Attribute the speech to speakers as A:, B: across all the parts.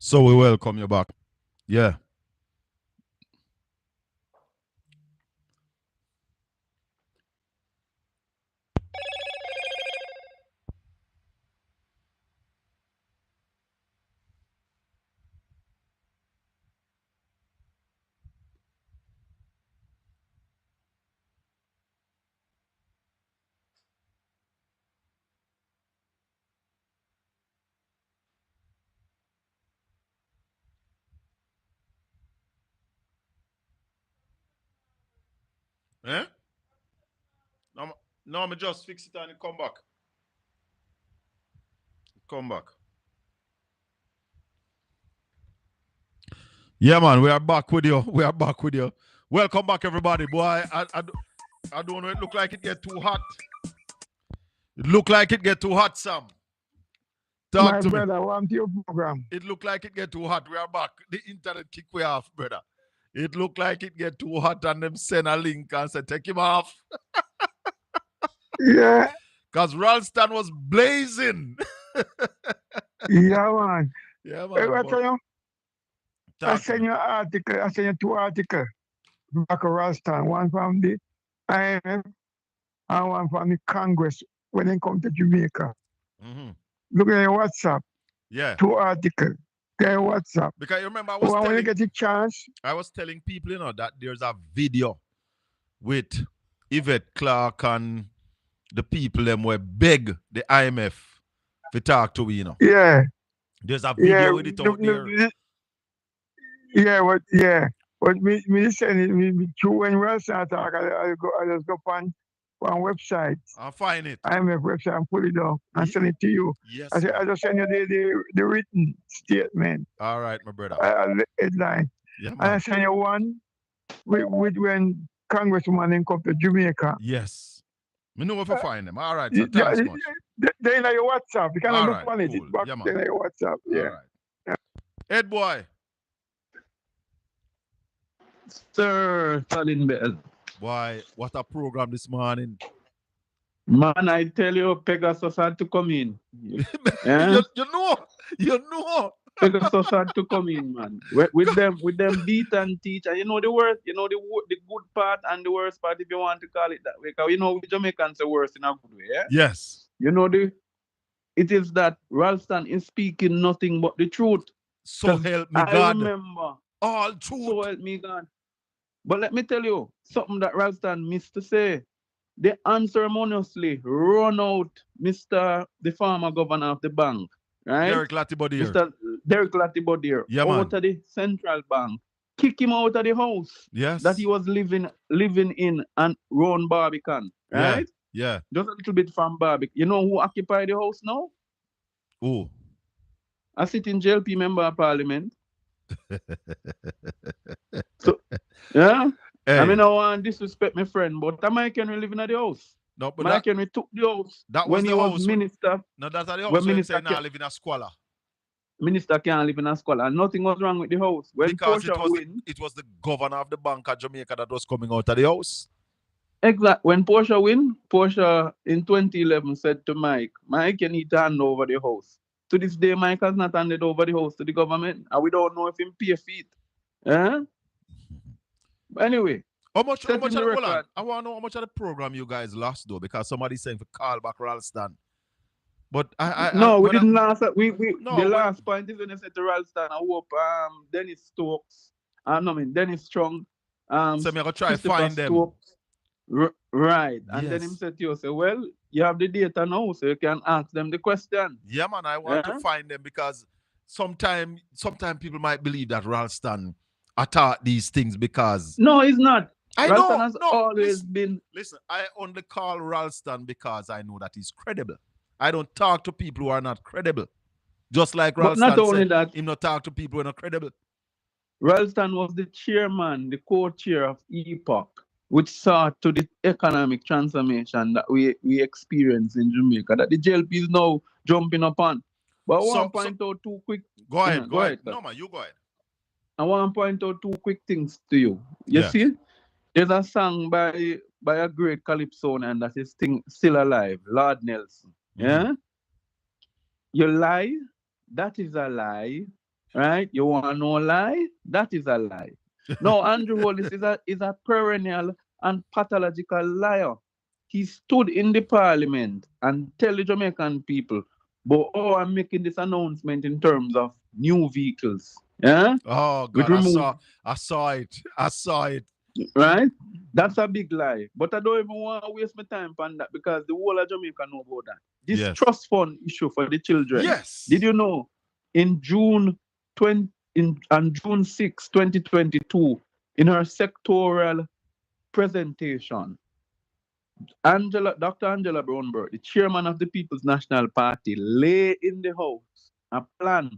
A: So we welcome you back. Yeah. Eh? No, me just fix it and it come back. Come back. Yeah, man, we are back with you. We are back with you. Welcome back, everybody. Boy, I don't know. It look like it get too hot. It look like it get too hot, Sam. Talk
B: My
A: to
B: brother,
A: me.
B: welcome to your program.
A: It look like it get too hot. We are back. The internet kick we off, brother. It look like it get too hot and them send a link and say, take him off.
B: Yeah.
A: Because Ralston was blazing.
B: Yeah, man.
A: Yeah,
B: Hey,
A: man.
B: what tell you? I
A: Talk to
B: send
A: me.
B: you an article. I send you two articles. Back of Ralston. One from the IMF and one from the Congress when they come to Jamaica.
A: Mm-hmm.
B: Look at your WhatsApp.
A: Yeah.
B: Two articles. Get your WhatsApp.
A: Because you remember
B: When you get the chance.
A: I was telling people, that there's a video with Yvette Clark and the people them were beg the IMF to talk to we,
B: Yeah.
A: There's a video with it out there.
B: Yeah. But me send it me through when Ralston talk, I just go on website.
A: I'll find it.
B: IMF website and pull it down and send it to you.
A: Yes.
B: I just send you the written statement.
A: All right, my brother.
B: The headline.
A: Yeah, man.
B: And I send you one with when Congresswoman then come to Jamaica.
A: Yes. Me know if I find them. All right, so thanks much.
B: They in your WhatsApp. You cannot look on it.
A: Cool.
B: It's back
A: Yeah, man.
B: in your WhatsApp. Yeah.
A: All right. Ed boy.
C: Sir Colin Bell.
A: Boy, what a program this morning.
C: Man, I tell you, Pegasus had to come in.
A: Yeah? You know.
C: Pegasus had to come in, man. With them beat and teach. And you know the worst, the good part and the worst part, if you want to call it that way. Because we Jamaicans say worse in a good way, yeah?
A: Yes.
C: It is that Ralston is speaking nothing but the truth.
A: So help me God.
C: I remember.
A: All truth.
C: So help me God. But let me tell you, something that Ralston missed to say. They unceremoniously run out the former governor of the bank, right?
A: Derek Latibodier.
C: Mr. Derek Latibodier.
A: Yeah,
C: out of the central bank. Kick him out of the house.
A: Yes.
C: That he was living in and run Barbican, right?
A: Yeah.
C: Just a little bit from Barbican. You know who occupied the house now?
A: Who?
C: A sitting JLP member of parliament. So, yeah.
A: Hey.
C: I mean, I want to disrespect my friend, but Mike Henry living at the house.
A: No, but
C: Mike Henry took the house
A: that
C: when
A: was
C: he
A: the
C: was
A: house.
C: minister.
A: No, that's at the house.
C: When
A: When
C: minister
A: now live in a squalor.
C: Minister can't live in a squalor. And nothing was wrong with the house. When
A: because
C: Portia
A: it was the governor of the Bank of Jamaica that was coming out of the house.
C: Exactly. When Portia win, Portia in 2011 said to Mike, you need to hand over the house. To this day, Mike has not handed over the house to the government. And we don't know if him pay feet. But anyway.
A: How much of the I want to know how much of the program you guys lost though, because somebody's saying for call back Ralston. But
C: we didn't last. The last point is when they said to Ralston, I hope Dennis Stokes, Dennis Strong,
A: so me gonna try find them.
C: Right. And then him said to you, say, well, you have the data now, so you can ask them the question.
A: Yeah, man, I want to find them because sometimes people might believe that Ralston attacked these things because
C: no, he's not.
A: Ralston
C: has always been.
A: Listen, I only call Ralston because I know that he's credible. I don't talk to people who are not credible. Just like Ralston
C: not only that,
A: him not talk to people who are not credible.
C: Ralston was the chairman, the co-chair of EPOC, which saw to the economic transformation that we experience in Jamaica, that the JLP is now jumping upon. But I want to point out two quick...
A: Go ahead. No, man, you go ahead.
C: I want to point out two quick things to you. You see? There's a song by a great calypso and that is still alive, Lord Nelson. Yeah? You lie, that is a lie. right? You want to know a lie? That is a lie. No, Andrew Holness is a perennial and pathological liar. He stood in the parliament and tell the Jamaican people, but oh, I'm making this announcement in terms of new vehicles. Yeah?
A: Oh
C: Which
A: God,
C: remove,
A: I saw it. I saw it.
C: right? That's a big lie. But I don't even want to waste my time on that because the whole of Jamaica know about that. This
A: Yes.
C: trust fund issue for the children.
A: Yes.
C: Did you know in June 20 on June 6, 2022, in her sectoral presentation, Dr. Angela Brownberg, the chairman of the People's National Party, lay in the house a plan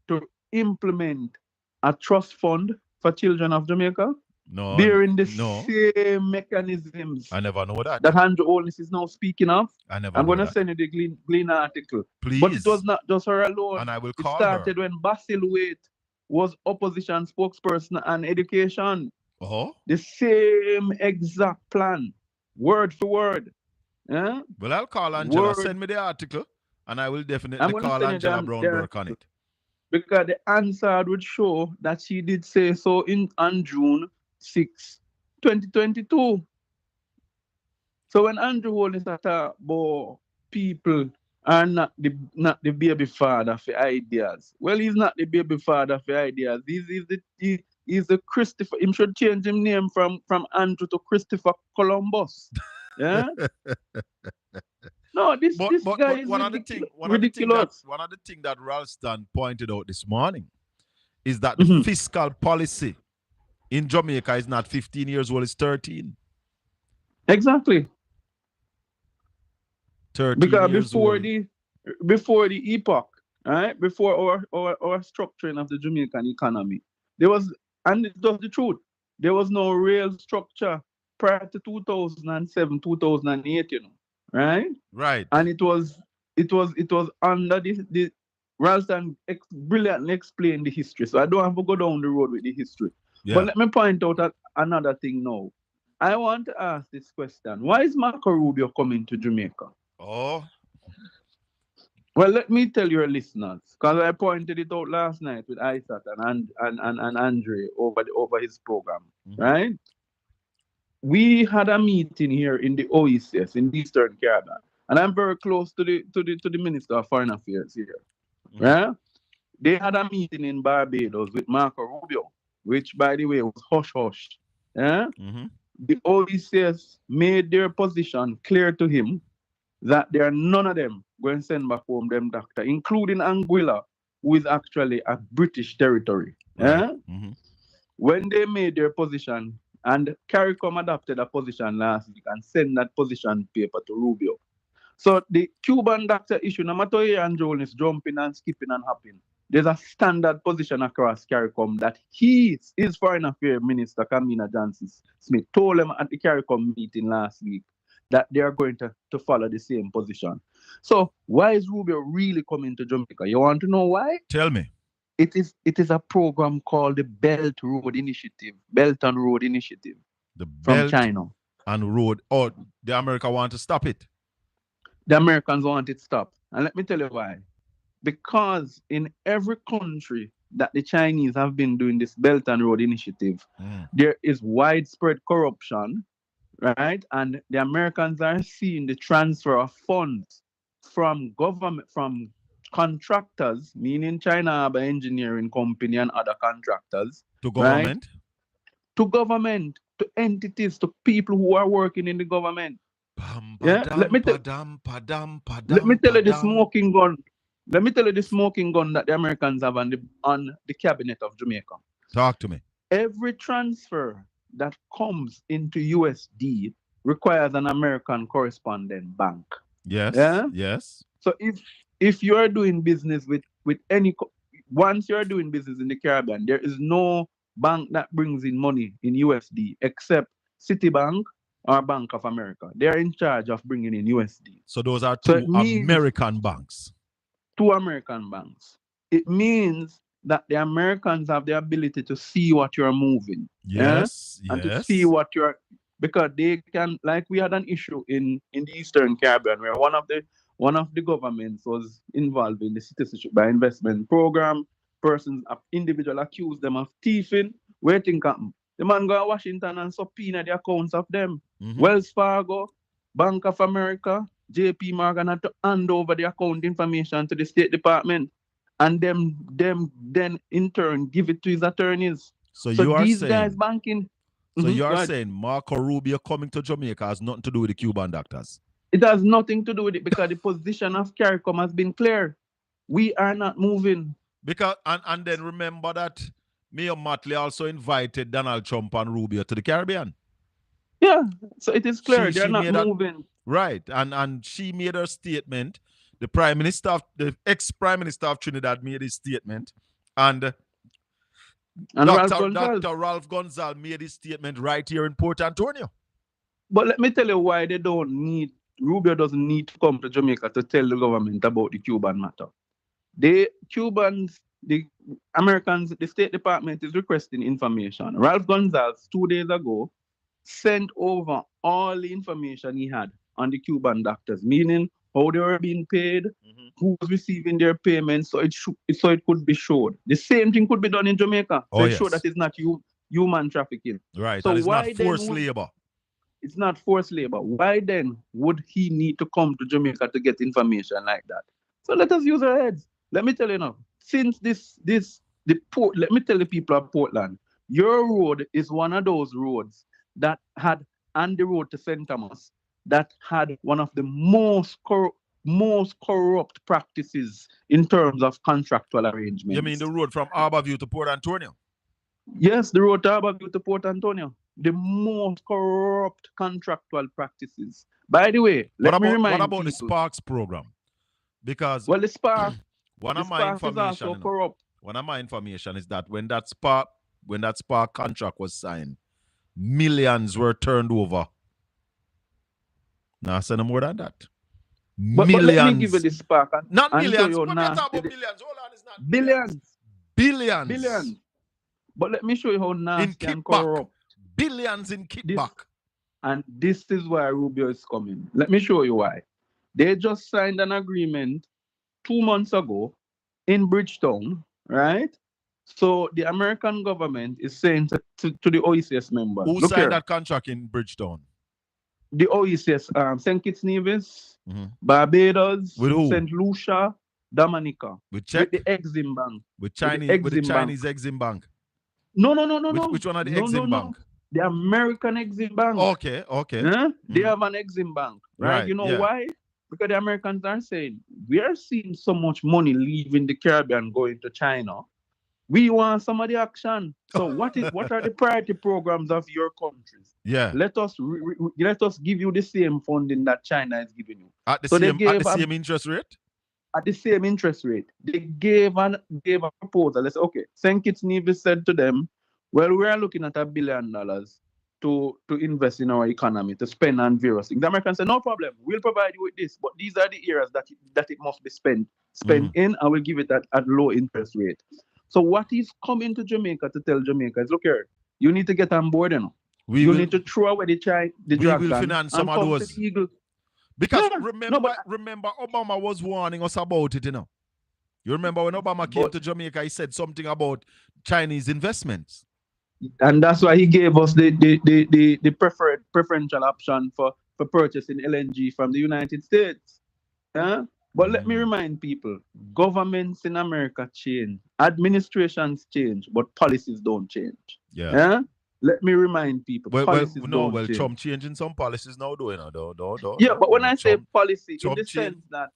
C: to implement a trust fund for children of Jamaica,
A: No,
C: bearing the
A: no.
C: same mechanisms
A: I never know that.
C: that Andrew Holness is now speaking of.
A: I never
C: I'm
A: know
C: going to
A: that.
C: send you the Glean article. But it was
A: Please.
C: not just her alone.
A: And I will
C: It
A: call her.
C: started when Basil Waite was opposition spokesperson on education.
A: Oh.
C: The same exact plan, word for word. Yeah?
A: Well, I'll call Angela.
C: Word.
A: Send me the article, and I will
C: I'm
A: definitely
C: going to
A: call
C: send you
A: Angela
C: the
A: Brownberg on
C: article
A: it.
C: because the answer would show that she did say so on June 6, 2022. So when Andrew Holness talk about people are not the baby father for ideas. Well, he's not the baby father for ideas. He's the Christopher. He should change his name from Andrew to Christopher Columbus. Yeah. No, this guy
A: But
C: is
A: one of the thing
C: ridiculous.
A: that Ralston pointed out this morning is that the
C: Mhm.
A: fiscal policy in Jamaica is not 15 years old, it's 13.
C: Exactly.
A: 13
C: Because
A: years old.
C: before the epoch, right? Before our structuring of the Jamaican economy, there was, and it was the truth, there was no real structure prior to 2007, 2008, right?
A: Right.
C: And it was under the Ralston brilliantly explained the history. So I don't have to go down the road with the history. But
A: Yeah.
C: let me point out another thing now. I want to ask this question. Why is Marco Rubio coming to Jamaica?
A: Oh.
C: Well, let me tell your listeners, because I pointed it out last night with Isaac and Andre over his program, right? We had a meeting here in the OECS in the Eastern Caribbean, and I'm very close to the Minister of Foreign Affairs here, right? They had a meeting in Barbados with Marco Rubio, which, by the way, was hush hush. Yeah? The OECS made their position clear to him that there are none of them going to send back home them doctor, including Anguilla, who is actually a British territory.
A: Right.
C: Yeah? When they made their position, and CARICOM adopted a position last week and sent that position paper to Rubio. So the Cuban doctor issue, no matter how Andrew Holness jumping and skipping and hopping, there's a standard position across CARICOM that his Foreign Affairs Minister, Kamina Johnson Smith, told them at the CARICOM meeting last week that they are going to follow the same position. So why is Rubio really coming to Jamaica? You want to know why?
A: Tell me.
C: It is a program called the Belt and Road Initiative
A: The
C: from
A: Belt
C: China.
A: and Road. Oh, the America want to stop it.
C: The Americans want it stopped. And let me tell you why. Because in every country that the Chinese have been doing this Belt and Road Initiative, there is widespread corruption, right? And the Americans are seeing the transfer of funds from government, from contractors, meaning China Harbour Engineering Company and other contractors,
A: to government,
C: right? To government, to entities, to people who are working in the government. Yeah, let me tell you the smoking gun. Let me tell you the smoking gun that the Americans have on the cabinet of Jamaica.
A: Talk to me.
C: Every transfer that comes into USD requires an American correspondent bank.
A: Yes.
C: Yeah?
A: Yes.
C: So if you are doing business with once you are doing business in the Caribbean, there is no bank that brings in money in USD except Citibank or Bank of America. They are in charge of bringing in USD.
A: So those are two American banks.
C: Two American banks. It means that the Americans have the ability to see what you're moving.
A: Yes.
C: And to see what you're, because they can, like we had an issue in the Eastern Caribbean where one of the governments was involved in the citizenship by investment program, persons, individual accuse them of thieving, where you think happen? The man go to Washington and subpoena the accounts of them. Wells Fargo, Bank of America, JP Morgan had to hand over the account information to the State Department. And them then in turn give it to his attorneys.
A: So you are
C: these
A: saying,
C: guys banking.
A: So you are saying Marco Rubio coming to Jamaica has nothing to do with the Cuban doctors?
C: It has nothing to do with it because the position of CARICOM has been clear. We are not moving.
A: Because and then remember that Mayor Matley also invited Donald Trump and Rubio to the Caribbean.
C: Yeah, so it is clear they're not moving.
A: Right, and she made her statement. The ex-prime minister of Trinidad made his statement, and Dr. Ralph Gonzalez made his statement right here in Port Antonio.
C: But let me tell you why Rubio doesn't need to come to Jamaica to tell the government about the Cuban matter. The Cubans, the Americans, the State Department is requesting information. Ralph Gonzalez, 2 days ago, sent over all the information he had on the Cuban doctors, meaning how they were being paid, who was receiving their payments, so it could be showed. The same thing could be done in Jamaica to show that it's not human trafficking.
A: Right, so and it's not forced labor.
C: It's not forced labor. Why then would he need to come to Jamaica to get information like that? So let us use our heads. Let me tell you now, since let me tell the people of Portland, your road is one of those roads that had, and the road to St. Thomas, that had one of the most corrupt practices in terms of contractual arrangements.
A: You mean the road from Harborview to Port Antonio?
C: Yes, the road to Harborview to Port Antonio. The most corrupt contractual practices. By the way, let me remind
A: what about
C: people,
A: the Sparks program? Because
C: the Spark,
A: one of my information is that when that Spark contract was signed, millions were turned over. Now, say no more than that.
C: But let me give you the Spark.
A: Not millions. What are you talking about millions? Hold on, it's not
C: billions. But let me show you how nasty and corrupt.
A: Billions in kickback.
C: And this is why Rubio is coming. Let me show you why. They just signed an agreement 2 months ago in Bridgetown, right? So the American government is saying to the OECS members.
A: Who signed that contract in Bridgetown?
C: The OECS, St. Kitts Nevis, Barbados, St. Lucia, Dominica.
A: With the
C: Exim Bank.
A: With the Chinese Exim Bank.
C: No.
A: Which one are the Exim Bank?
C: The American Exim Bank.
A: Okay.
C: They have an Exim Bank, right? You know why? Because the Americans are saying, we are seeing so much money leaving the Caribbean going to China. We want some of the action. So what are the priority programs of your countries?
A: Yeah.
C: Let us give you the same funding that China is giving you.
A: At the same interest rate?
C: At the same interest rate. They gave a proposal. They said, okay, St. Kitts Nevis said to them, well, we are looking at $1 billion to invest in our economy, to spend on various things. The Americans said, no problem, we'll provide you with this, but these are the areas that it must be spent in, and we'll give it at low interest rate. So what is coming to Jamaica to tell Jamaica is, look here, you need to get on board, you know. You need to throw away the dragon.
A: We will finance some of those. Because remember, Obama was warning us about it, you know. You remember when Obama came to Jamaica, he said something about Chinese investments.
C: And that's why he gave us the preferential option for purchasing LNG from the United States. But let me remind people, governments in America change, administrations change, but policies don't change.
A: Yeah.
C: Let me remind people, policies don't change.
A: Trump changing some policies now,
C: but when I say policy, in the sense that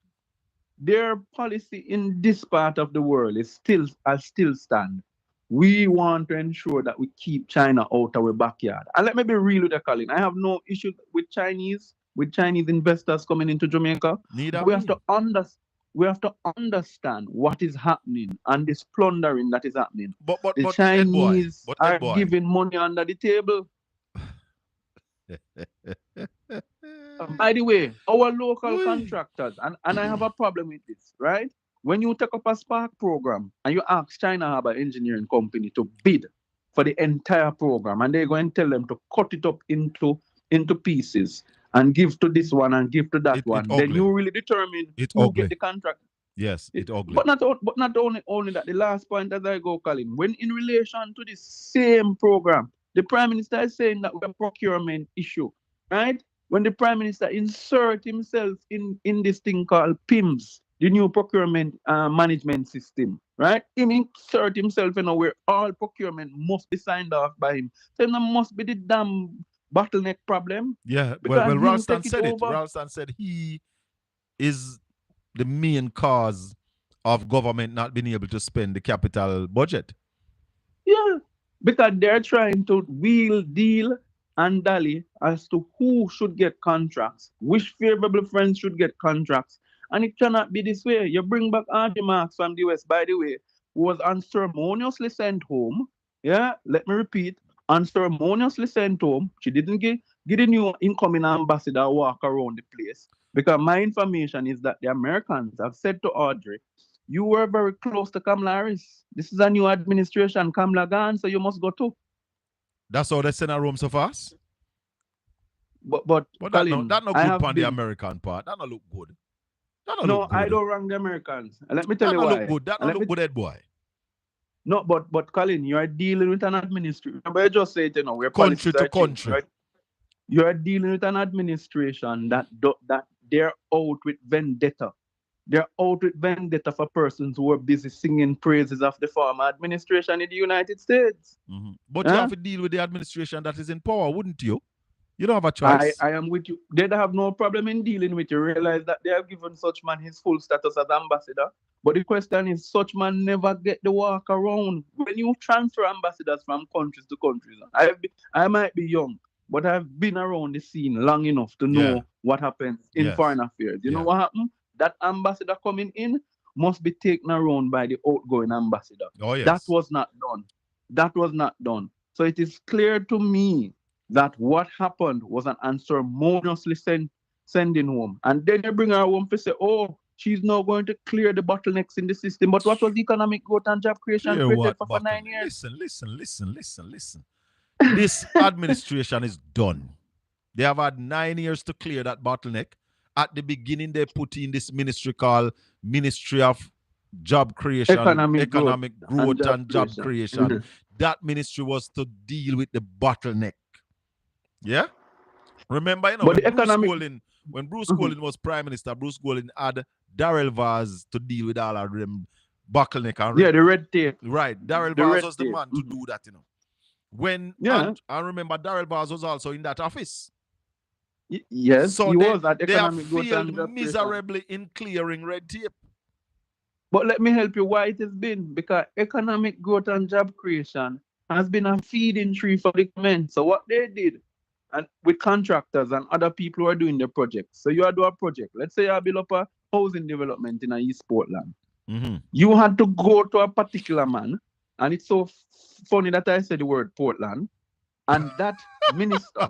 C: their policy in this part of the world is still stand. We want to ensure that we keep China out of our backyard. And let me be real with you, Colin. I have no issue with Chinese investors coming into Jamaica. We have to understand what is happening and this plundering that is happening.
A: But
C: the Chinese are giving money under the table. By the way, our local contractors, and I have a problem with this, right? When you take up a Spark program and you ask China Harbour Engineering Company to bid for the entire program, and they're going to tell them to cut it up into pieces and give to this one and give to that one, then you really determine who get the contract.
A: Yes, it's ugly.
C: But not only that. The last point as I go, Colin, when in relation to the same program, the Prime Minister is saying that we have procurement issue, right? When the Prime Minister insert himself in this thing called PIMS, the new procurement management system, right? Him insert himself in where all procurement must be signed off by him. So there must be the damn bottleneck problem.
A: Yeah, well, Ralston said it.
C: Over.
A: Ralston said he is the main cause of government not being able to spend the capital budget.
C: Yeah, because they're trying to wheel, deal, and dally as to who should get contracts, which favorable friends should get contracts. And it cannot be this way. You bring back Auntie Marks from the US, by the way, who was unceremoniously sent home. Yeah, let me repeat, unceremoniously sent home. She didn't get the new incoming ambassador walk around the place. Because my information is that the Americans have said to Audrey, you were very close to Kamala Harris. This is a new administration, Kamala gone, so you must go too.
A: That's how they send a room so fast?
C: But
A: Colin, that not good on the American part. That not look good.
C: No, I don't rank the Americans. Let me tell you why.
A: Look good. That not look good, Ed boy.
C: No, but Colin, you are dealing with an administration. Remember, I just said, we're
A: country to country.
C: Right? You are dealing with an administration that they're out with vendetta. They're out with vendetta for persons who are busy singing praises of the former administration in the United States.
A: Mm-hmm. But you have to deal with the administration that is in power, wouldn't you? You don't have a choice.
C: I am with you. They have no problem in dealing with you. Realize that they have given such man his full status as ambassador. But the question is, such man never get the walk around. When you transfer ambassadors from countries to countries, I might be young, but I've been around the scene long enough to know what happens in foreign affairs. You know what happened? That ambassador coming in must be taken around by the outgoing ambassador.
A: Oh, yes.
C: That was not done. So it is clear to me that what happened was an unceremoniously sending home. And then you bring her home to say, oh, she's now going to clear the bottlenecks in the system. But what was economic growth and job creation created for 9 years?
A: Listen. This administration is done. They have had 9 years to clear that bottleneck. At the beginning, they put in this ministry called Ministry of Job Creation, Economic Growth and Job Creation. Mm-hmm. That ministry was to deal with the bottleneck. Yeah? Remember, when Bruce Golding was Prime Minister, Bruce Golding had Darrell Vaz to deal with all of them bottleneck.
C: The red tape.
A: Right. Darrell Vaz was the man to do that, and I remember Darrell Vaz was also in that office.
C: Yes,
A: so
C: he
A: was
C: at
A: economic growth. They have failed miserably in clearing red tape.
C: But let me help you why it has been. Because economic growth and job creation has been a feeding tree for the government. So what they did, and with contractors and other people who are doing the projects. So you are doing a project. Let's say you build up a housing development in East Portland.
A: Mm-hmm.
C: You had to go to a particular man, and it's so funny that I said the word Portland. And that minister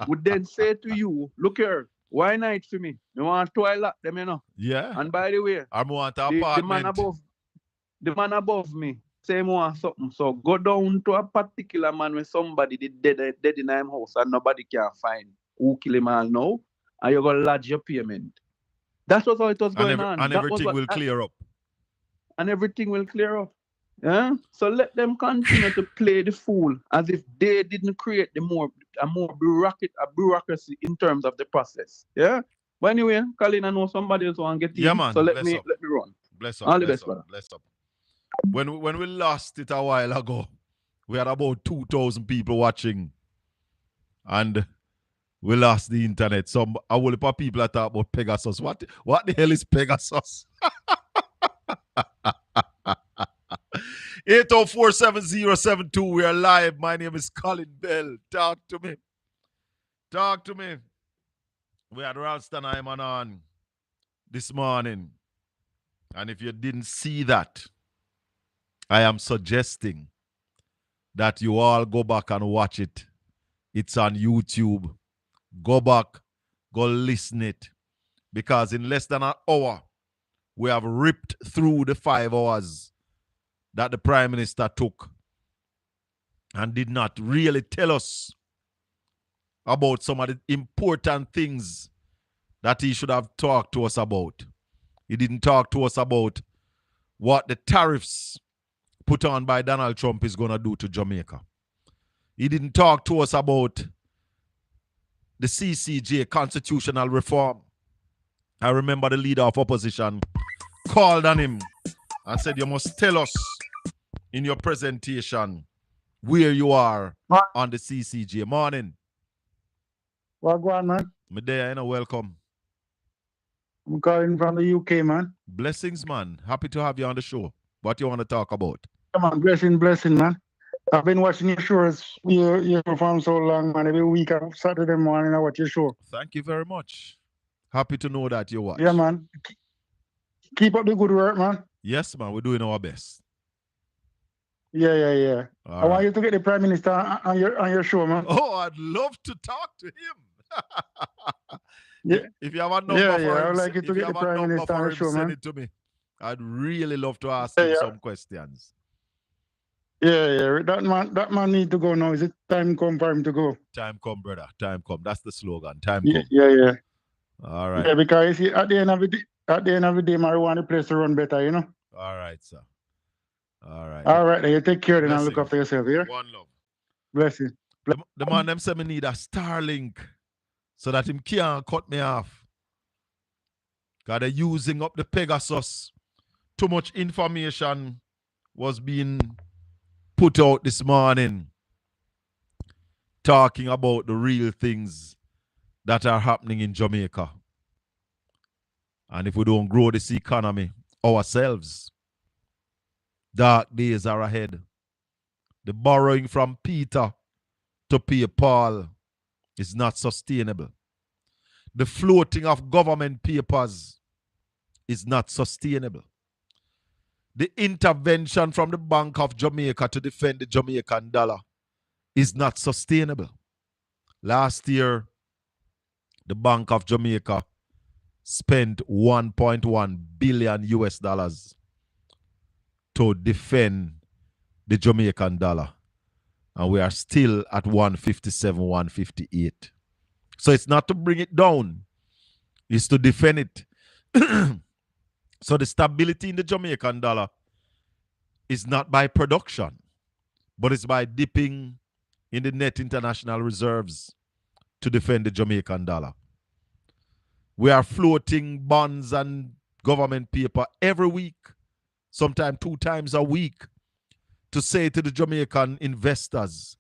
C: would then say to you, look here, why night for me? You want to toilet them,
A: Yeah.
C: And by the way,
A: I want an apartment.
C: The man above me say more something. So go down to a particular man where somebody did dead in his house and nobody can find who kill him all now, and you're going to lodge your payment. That's what it was going on.
A: And everything will clear up.
C: And everything will clear up. Yeah, so let them continue to play the fool as if they didn't create a more bureaucracy in terms of the process. Yeah. But anyway, Colin, I know somebody else want to get in.
A: Yeah, man.
C: So let me run.
A: Bless up.
C: All the best, brother.
A: Bless up. When we lost it a while ago, we had about 2,000 people watching, and we lost the internet. So a whole heap of people are talking about Pegasus. What the hell is Pegasus? 8047072. We are live. My name is Colin Bell. Talk to me. We had Ralston Hyman on this morning. And if you didn't see that, I am suggesting that you all go back and watch it. It's on YouTube. Go back, go listen it. Because in less than an hour, we have ripped through the 5 hours that the Prime Minister took and did not really tell us about some of the important things that he should have talked to us about. He didn't talk to us about what the tariffs put on by Donald Trump is going to do to Jamaica. He didn't talk to us about the CCJ, constitutional reform. I remember the leader of opposition called on him and said, you must tell us in your presentation where you are on the CCJ. Morning.
D: What go on, man?
A: Me there, welcome.
D: I'm calling from the UK, man.
A: Blessings, man. Happy to have you on the show. What you want to talk about?
D: Come on, blessing, man. I've been watching your shows you perform so long, man. Every week, Saturday morning, I watch your show.
A: Thank you very much. Happy to know that you watch.
D: Yeah, man. Keep up the good work, man.
A: Yes, man. We're doing our best.
D: Yeah. I want you to get the Prime Minister on your show, man.
A: Oh, I'd love to talk to him.
D: Yeah.
A: If you have a number for him,
D: I would like you to get the Prime Minister on the show,
A: send
D: man.
A: it to me. I'd really love to ask him some questions.
D: Yeah. That man need to go now. Is it time come for him to go?
A: Time come, brother. Time come. That's the slogan. Time come.
D: Yeah.
A: All right.
D: Yeah, because you see, at the end of the day, I want the place to run better, you know?
A: All right, sir. All right.
D: All right, then you take care and
A: Blessing.
D: look after yourself, yeah?
A: One love.
D: Bless you.
A: The man them say me need a Starlink so that him can't cut me off. Because they're using up the Pegasus. Too much information was being put out this morning talking about the real things that are happening in Jamaica. And if we don't grow this economy ourselves, dark days are ahead. The borrowing from Peter to pay Paul is not sustainable. The floating of government papers is not sustainable. The intervention from the Bank of Jamaica to defend the Jamaican dollar is not sustainable. Last year, the Bank of Jamaica spent $1.1 billion US to defend the Jamaican dollar. And we are still at 157, 158. So it's not to bring it down, it's to defend it. So the stability in the Jamaican dollar is not by production, but it's by dipping in the net international reserves to defend the Jamaican dollar. We are floating bonds and government paper every week, sometimes 2 times a week, to say to the Jamaican investors,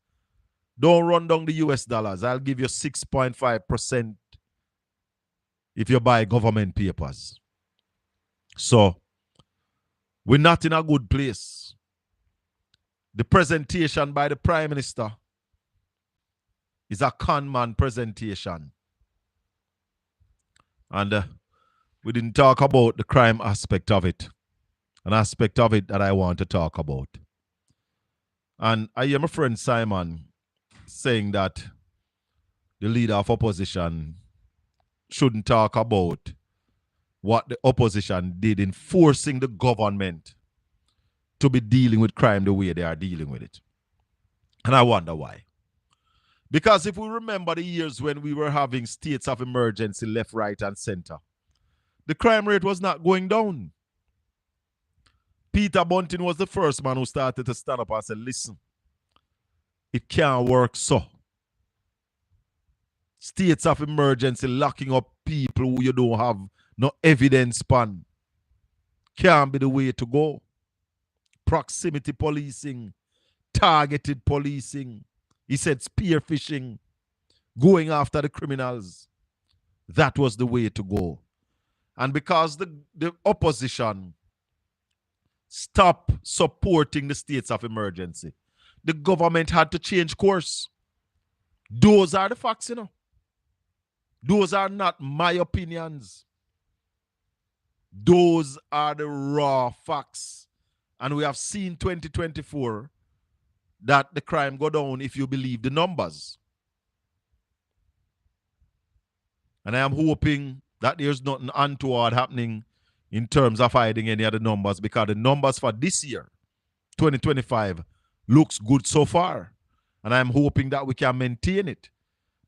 A: don't run down the US dollars. I'll give you 6.5% if you buy government papers. So, we're not in a good place. The presentation by the Prime Minister is a con man presentation. And we didn't talk about the crime aspect of it. An aspect of it that I want to talk about. And I hear my friend Simon saying that the leader of opposition shouldn't talk about what the opposition did in forcing the government to be dealing with crime the way they are dealing with it. And I wonder why. Because if we remember the years when we were having states of emergency left, right, and center, the crime rate was not going down. Peter Bunting was the first man who started to stand up and say, listen, it can't work so. States of emergency locking up people who you don't have no evidence upon can't be the way to go. Proximity policing, targeted policing. He said spear fishing, going after the criminals. That was the way to go. And because the opposition stopped supporting the states of emergency, the government had to change course. Those are the facts, you know. Those are not my opinions. Those are the raw facts. And we have seen 2024 that the crime go down if you believe the numbers. And I am hoping that there's nothing untoward happening in terms of hiding any other numbers, because the numbers for this year, 2025, looks good so far. And I'm hoping that we can maintain it,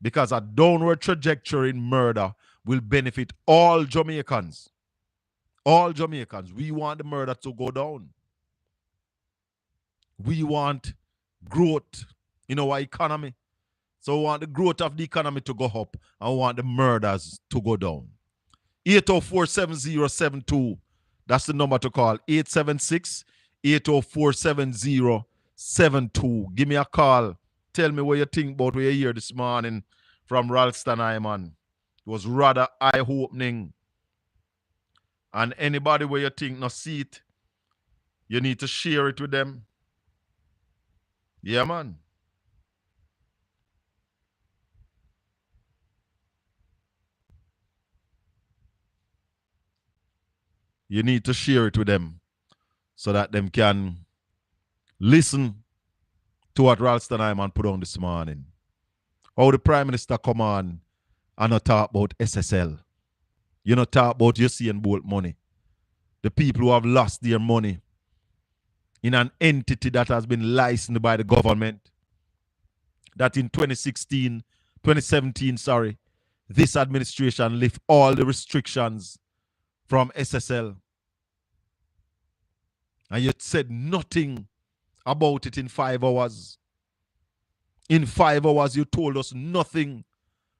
A: because a downward trajectory in murder will benefit all Jamaicans. All Jamaicans, we want the murder to go down. We want growth in our economy. So we want the growth of the economy to go up, and we want the murders to go down. 804-7072. That's the number to call. 876-804-7072. Give me a call. Tell me what you think about what you hear this morning from Ralston Iman. It was rather eye-opening. And anybody where you think no see it, you need to share it with them. Yeah, man. You need to share it with them so that them can listen to what Ralston Iman put on this morning. How the Prime Minister come on and not talk about SSL. You not talk about Usain Bolt money. The people who have lost their money in an entity that has been licensed by the government. That in 2017, this administration lift all the restrictions from SSL. And you said nothing about it in 5 hours. In 5 hours, you told us nothing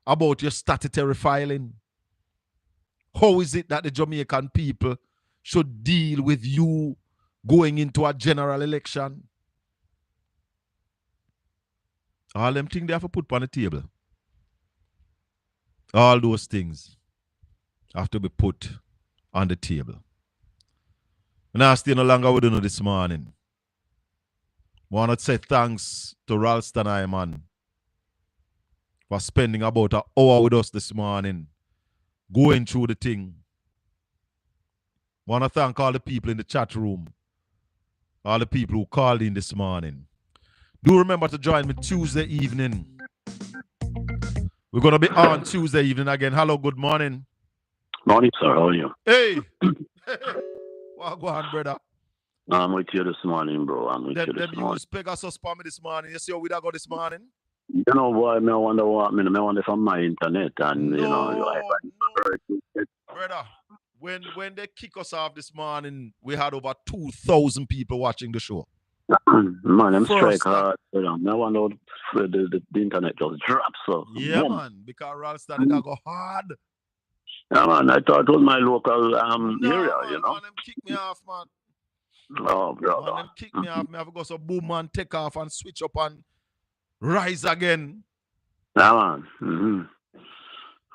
A: about your statutory filing. How is it that the Jamaican people should deal with you going into a general election? All them things they have to put on the table. All those things have to be put on the table. And I stay no longer with you this morning. I want to say thanks to Ralston Iman for spending about an hour with us this morning, going through the thing. I want to thank all the people in the chat room, all the people who called in this morning. Do remember to join me Tuesday evening. We're going to be on Tuesday evening again. Hello, good morning.
E: Morning, sir. How are you?
A: Hey. Well, go on, brother.
E: I'm with you this morning, bro. I'm with you this morning.
A: You Pegasus spam me this morning. You see how we go this morning?
E: You know, boy, I wonder what, I wonder from my internet and,
A: Brother, when they kick us off this morning, we had over 2,000 people watching the show.
E: Man, I'm strike hard. I wonder how the internet just drops. So,
A: yeah, boom. Man, because Ralston did go hard.
E: Yeah, man, I thought it was my local area,
A: man,
E: you know.
A: Man, them kick me off, man.
E: Oh, brother.
A: Man, them kick me off. Me have to go so boom, man, take off and switch up and rise again.
E: Yeah, man. Mm-hmm.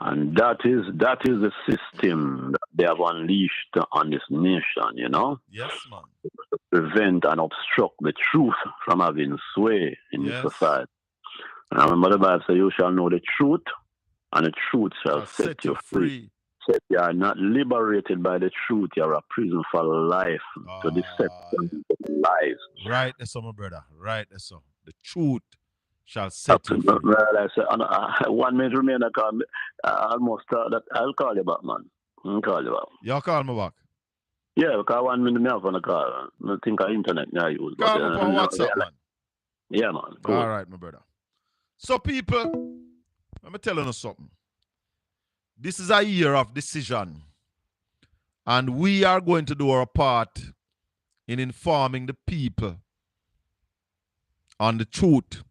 E: And that is the system that they have unleashed on this nation, you know?
A: Yes, man.
E: To prevent and obstruct the truth from having sway in this society. And I remember the Bible says, you shall know the truth, and the truth shall set you free. So if you are not liberated by the truth, you are a prison for life to deception lies.
A: Right, that's so, my brother. Right, that's so. The truth shall set you free.
E: Well, I said, 1 minute remain. I call me. Almost that. I'll call you back, man. I'll call you back.
A: You'll call me back?
E: Yeah, because 1 minute me have on the call. I think our internet I use.
A: Call me on WhatsApp, man.
E: Yeah, man. Cool.
A: All right, my brother. So, people, let me tell you something. This is a year of decision. And we are going to do our part in informing the people on the truth.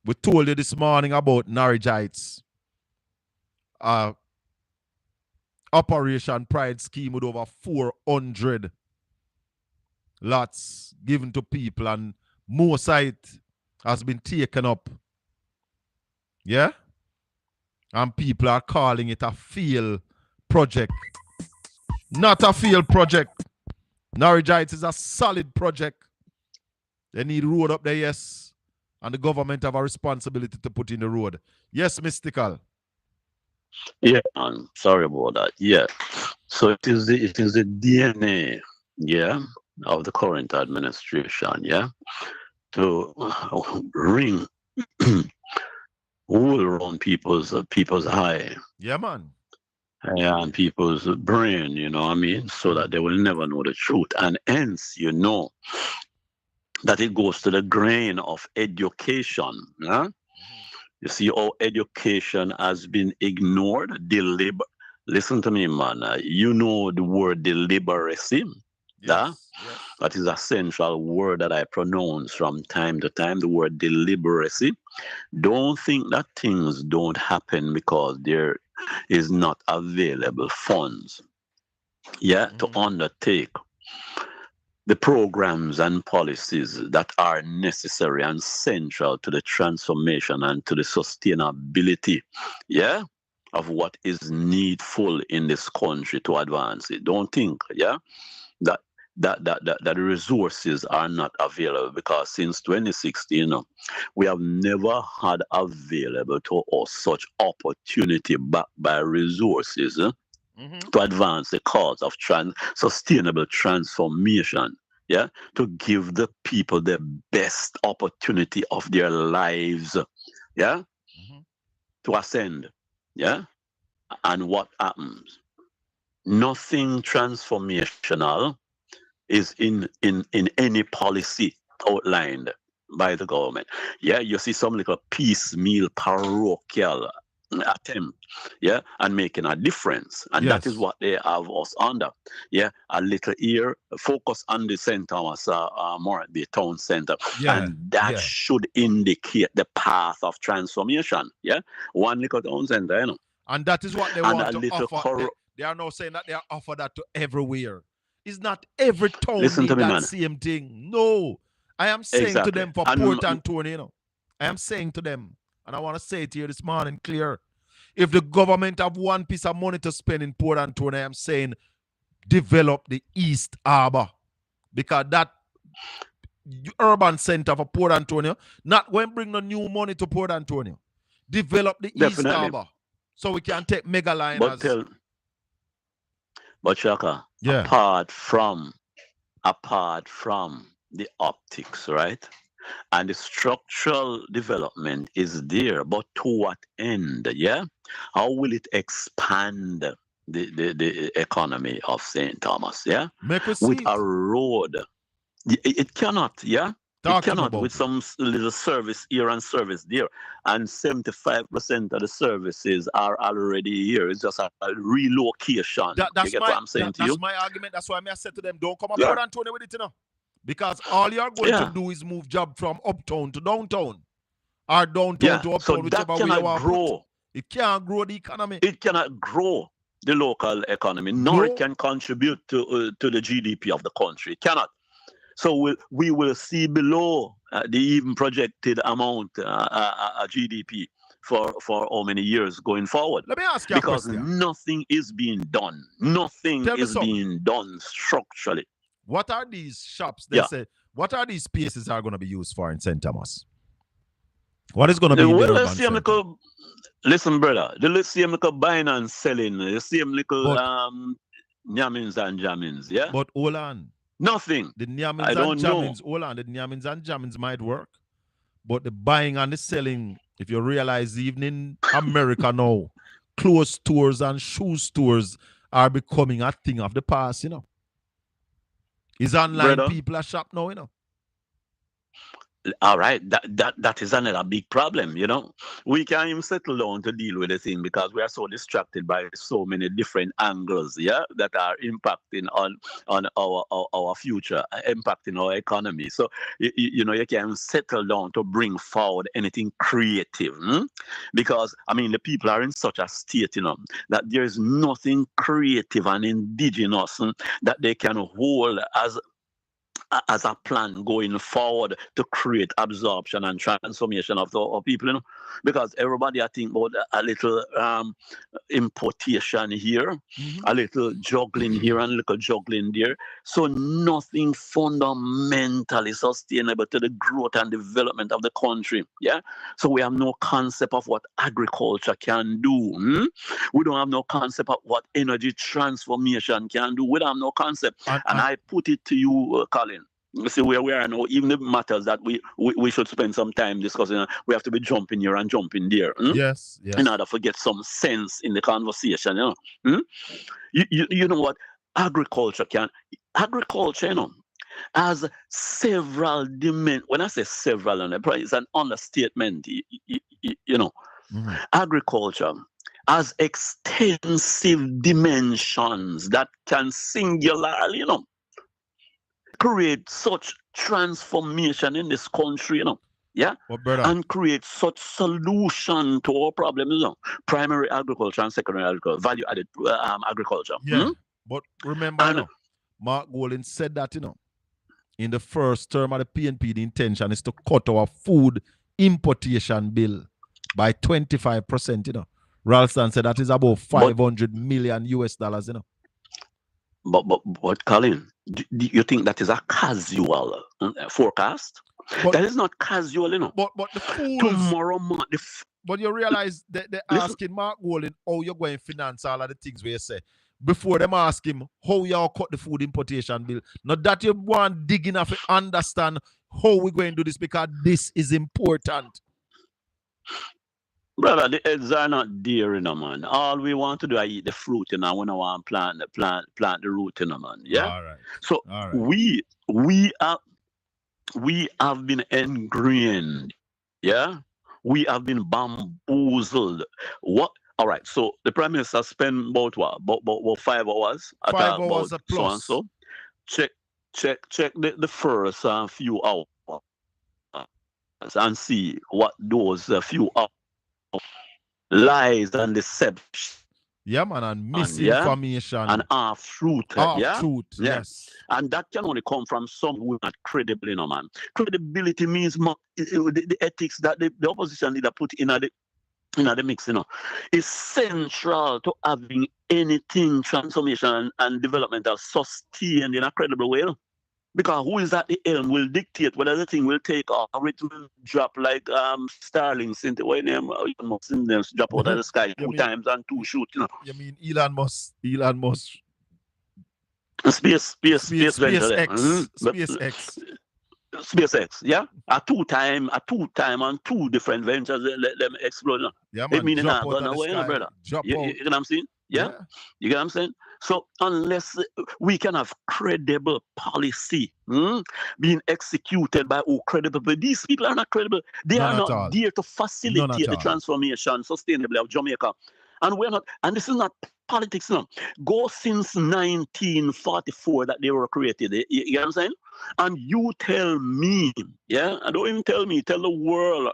A: We told you this morning about Norwich Heights. Operation Pride scheme with over 400 lots given to people, and more site has been taken up. Yeah? And people are calling it a failed project. Not a failed project. Norwich Heights is a solid project. They need road up there, yes. And the government have a responsibility to put in the road. Yes, Mystical.
E: Yeah, I'm sorry about that. Yeah. So it is the DNA, yeah, of the current administration, yeah, to ring wool around people's eye.
A: Yeah, man.
E: And people's brain, you know what I mean? So that they will never know the truth. And hence, you know, that it goes to the grain of education. Huh? You see how education has been ignored listen to me, man. You know the word deliberacy.
A: Yes.
E: That is a central word that I pronounce from time to time, the word deliberacy. Don't think that things don't happen because there is not available funds, to undertake the programs and policies that are necessary and central to the transformation and to the sustainability, of what is needful in this country to advance it. Don't think, that the resources are not available, because since 2016, we have never had available to us such opportunity backed by resources to advance the cause of sustainable transformation, to give the people the best opportunity of their lives, to ascend, and what happens? Nothing transformational is in any policy outlined by the government. You see some little piecemeal parochial attempt, and making a difference. And that is what they have us under. A little here, focus on the St. Thomas, more the town center. And that should indicate the path of transformation. One little town center,
A: And that is what they want to offer. They are now saying that they are offer that to everywhere. It's not every town need that same thing. No. I am saying to them for Port Antonio, I am saying to them, and I want to say it to you this morning clear, if the government have one piece of money to spend in Port Antonio, I am saying develop the East Harbor. Because that urban center for Port Antonio, not going to bring no new money to Port Antonio. Develop the East Harbor so we can take mega liners.
E: But Shaka, apart from the optics, right? And the structural development is there, but to what end? How will it expand the economy of St. Thomas? With a road. It cannot, It cannot, with some little service here and service there. And 75% of the services are already here. It's just a relocation.
A: That's
E: you get what I'm saying to you?
A: That's my argument. That's why I said to them, don't come up Port Antonio with it, Because all you're going to do is move job from uptown to downtown. Or downtown to uptown,
E: so
A: whichever way you want.
E: Grow.
A: It can't grow the economy.
E: It cannot grow the local economy, nor it can contribute to the GDP of the country. It cannot. So we will see below the even projected amount GDP for how many years going forward.
A: Let me ask you a question.
E: Because nothing is being done. Nothing is being done structurally.
A: What are these shops? They say, what are these spaces are going to be used for in St. Thomas? What is going to be in the urban center?
E: Listen, brother, the same little buying and selling, the same little nyamins and jammins,
A: But hold on.
E: Nothing.
A: The nyamins and jammins, hold on, the nyamins and jammins might work, but the buying and the selling, if you realize even in America now, clothes stores and shoe stores are becoming a thing of the past, It's online, brother. People are shop now,
E: All right, that is another big problem, We can't even settle down to deal with the thing because we are so distracted by so many different angles, that are impacting on our future, impacting our economy. So, you can't settle down to bring forward anything creative, because, the people are in such a state, that there is nothing creative and indigenous that they can hold as a plan going forward to create absorption and transformation of our people, because everybody I think about a little importation here, a little juggling here and a little juggling there. So nothing fundamentally sustainable to the growth and development of the country. So we have no concept of what agriculture can do. We don't have no concept of what energy transformation can do. We don't have no concept. And I put it to you, Colin. See where we are now, even the matters that we should spend some time discussing, we have to be jumping here and jumping there.
A: Yes.
E: In order to get some sense in the conversation, You know what? Agriculture, has several dimensions. When I say several, it's an understatement, Agriculture has extensive dimensions that can singularly, create such transformation in this country, and create such solution to our problems, primary agriculture and secondary agriculture, value-added agriculture.
A: Yeah, but remember, Mark Golding said that, in the first term of the PNP, the intention is to cut our food importation bill by 25%, Ralston said that is about $500 million US,
E: But Colin, do you think that is a casual forecast? That is not casual,
A: But the fools,
E: tomorrow morning.
A: But you realize that they're asking Mark Golding how you're going to finance all of the things where you say. Before them ask him how y'all cut the food importation bill. Not that you want dig enough to understand how we're going to do this, because this is important.
E: Brother, the eggs are not there, man. All we want to do is eat the fruit, we don't want to plant the root, man. Yeah.
A: All right.
E: So
A: all right.
E: we have been ingrained. Yeah. We have been bamboozled. What? All right. So the Prime Minister spent about 5 hours.
A: 5 hours a plus.
E: So and so. Check the first few hours and see what those few hours lies and deception.
A: Yeah, man, and misinformation.
E: And half-truth.
A: Half-truth, yes.
E: And that can only come from someone who is not credible, man. Credibility means the ethics that the opposition leader put in the mix, is central to having anything transformation and developmental sustained in a credible way. Because who is at the helm will dictate whether the thing will take off or it will drop like Starling since when them drop out of the sky two times and two shoot,
A: You mean Elon Musk?
E: SpaceX, yeah? A two time on two different ventures, let them explode.
A: Yeah, man,
E: mean
A: drop out
E: away, brother.
A: You
E: know what I'm saying? Yeah? You get what I'm saying? So unless we can have credible policy being executed by who credible, but these people are not credible. They are not there to facilitate the transformation sustainably of Jamaica. And we're not, and this is not politics now. Go since 1944 that they were created. You know what I'm saying? And you tell me, and don't even tell me, tell the world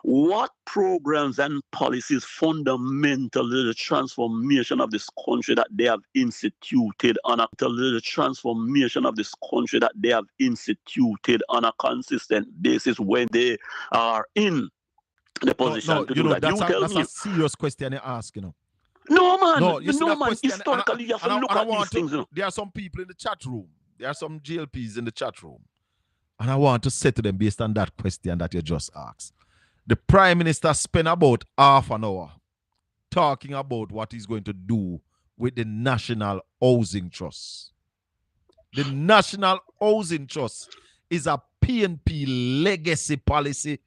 E: what programs and policies fundamental to the transformation of this country that they have instituted on a consistent basis when they are in the position to do that.
A: That's a serious question you ask,
E: No, man.
A: No,
E: man. Historically, you have to look at these things.
A: There are some people in the chat room. There are some GLPs in the chat room. And I want to say to them based on that question that you just asked. The Prime Minister spent about half an hour talking about what he's going to do with the National Housing Trust. The National Housing Trust is a PNP legacy policy,